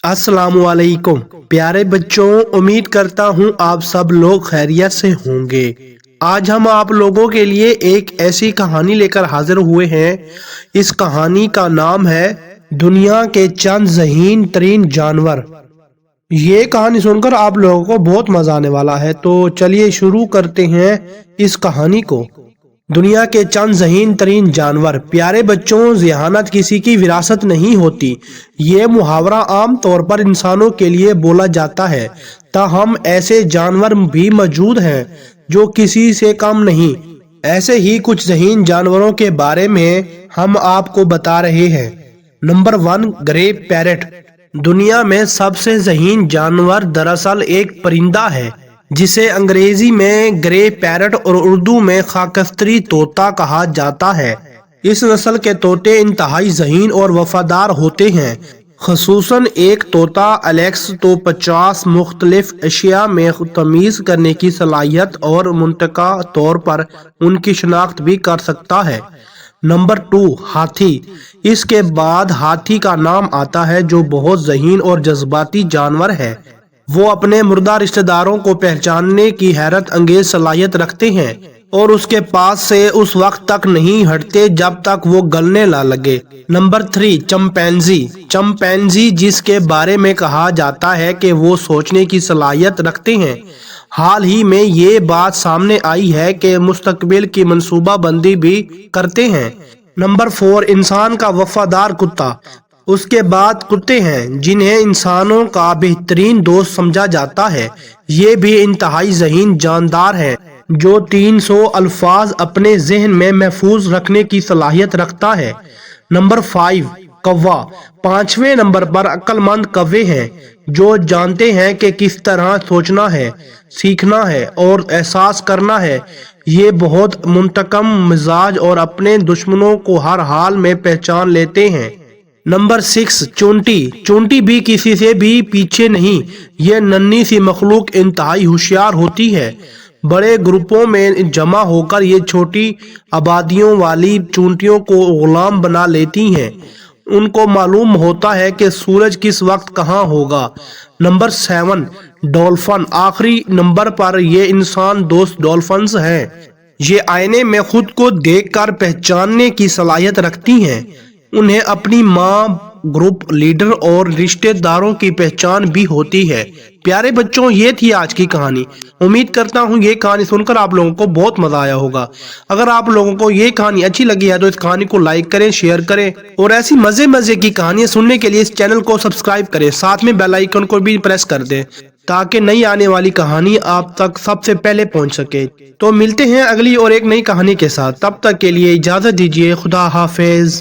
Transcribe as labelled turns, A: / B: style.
A: अस्सलाम वालेकुम प्यारे बच्चों, उम्मीद करता हूँ आप सब लोग खैरियत से होंगे। आज हम आप लोगों के लिए एक ऐसी कहानी लेकर हाजिर हुए हैं। इस कहानी का नाम है दुनिया के चंद ज़हीन तरीन जानवर। ये कहानी सुनकर आप लोगों को बहुत मजा आने वाला है, तो चलिए शुरू करते हैं इस कहानी को। दुनिया के चंद ज़हीन तरीन जानवर। प्यारे बच्चों, ज़हानत किसी की विरासत नहीं होती। ये मुहावरा आम तौर पर इंसानों के लिए बोला जाता है, ताहम ऐसे जानवर भी मौजूद हैं जो किसी से कम नहीं। ऐसे ही कुछ ज़हीन जानवरों के बारे में हम आपको बता रहे हैं। Number 1, grey parrot. दुनिया में सबसे ज़हीन जानवर दरअसल एक परिंदा है जिसे अंग्रेजी में ग्रे पैरट और उर्दू में खाकस्तरी तोता कहा जाता है। इस नस्ल के तोते इंतहाई ज़हीन और वफादार होते हैं। खसूसन एक तोता एलेक्स तो 50 मुख्तलिफ अशिया में तमीज़ करने की सलाहियत और मुंतका तौर पर उनकी शनाख्त भी कर सकता है। नंबर 2, हाथी। इसके बाद हाथी का नाम आता है जो बहुत ज़हीन और जज्बाती जानवर है। वो अपने मुर्दा रिश्तेदारों को पहचानने की हैरत अंगेज सलाहियत रखते हैं और उसके पास से उस वक्त तक नहीं हटते जब तक वो गलने ना लगे। नंबर 3, चंपैंजी। चंपैंजी जिसके बारे में कहा जाता है कि वो सोचने की सलाहियत रखते हैं। हाल ही में ये बात सामने आई है कि मुस्तकबिल की मंसूबा बंदी भी करते हैं। नंबर 4, इंसान का वफादार कुत्ता। उसके बाद कुत्ते हैं जिन्हें इंसानों का बेहतरीन दोस्त समझा जाता है। ये भी इंतहाई ज़हीन जानदार है जो 300 अल्फाज अपने जहन में महफूज रखने की सलाहियत रखता है। नंबर 5, कौवा। 5वें नंबर पर अक्लमंद कौवे हैं जो जानते हैं कि किस तरह सोचना है, सीखना है और एहसास करना है। ये बहुत मुंतकम मिजाज और अपने दुश्मनों को हर हाल में पहचान लेते हैं। नंबर 6, चूंटी। चूंटी भी किसी से भी पीछे नहीं। ये नन्ही सी मखलूक इंतहाई होशियार होती है। बड़े ग्रुपों में जमा होकर ये छोटी आबादियों वाली चूंटियों को गुलाम बना लेती हैं। उनको मालूम होता है कि सूरज किस वक्त कहाँ होगा। Number 7, dolphin. आखिरी नंबर पर ये इंसान दोस्त डॉल्फिन्स हैं। ये आईने में खुद को देखकर पहचानने की सलाहियत रखती हैं। उन्हें अपनी माँ, ग्रुप लीडर और रिश्तेदारों की पहचान भी होती है। प्यारे बच्चों, ये थी आज की कहानी। उम्मीद करता हूँ ये कहानी सुनकर आप लोगों को बहुत मजा आया होगा। अगर आप लोगों को ये कहानी अच्छी लगी है तो इस कहानी को लाइक करें, शेयर करें और ऐसी मजे मजे की कहानियां सुनने के लिए इस चैनल को सब्सक्राइब करें। साथ में बेल आइकन को भी प्रेस कर दें ताकि नई आने वाली कहानी आप तक सबसे पहले पहुंच सके। तो मिलते हैं अगली और एक नई कहानी के साथ। तब तक के लिए इजाजत दीजिए। खुदा हाफिज।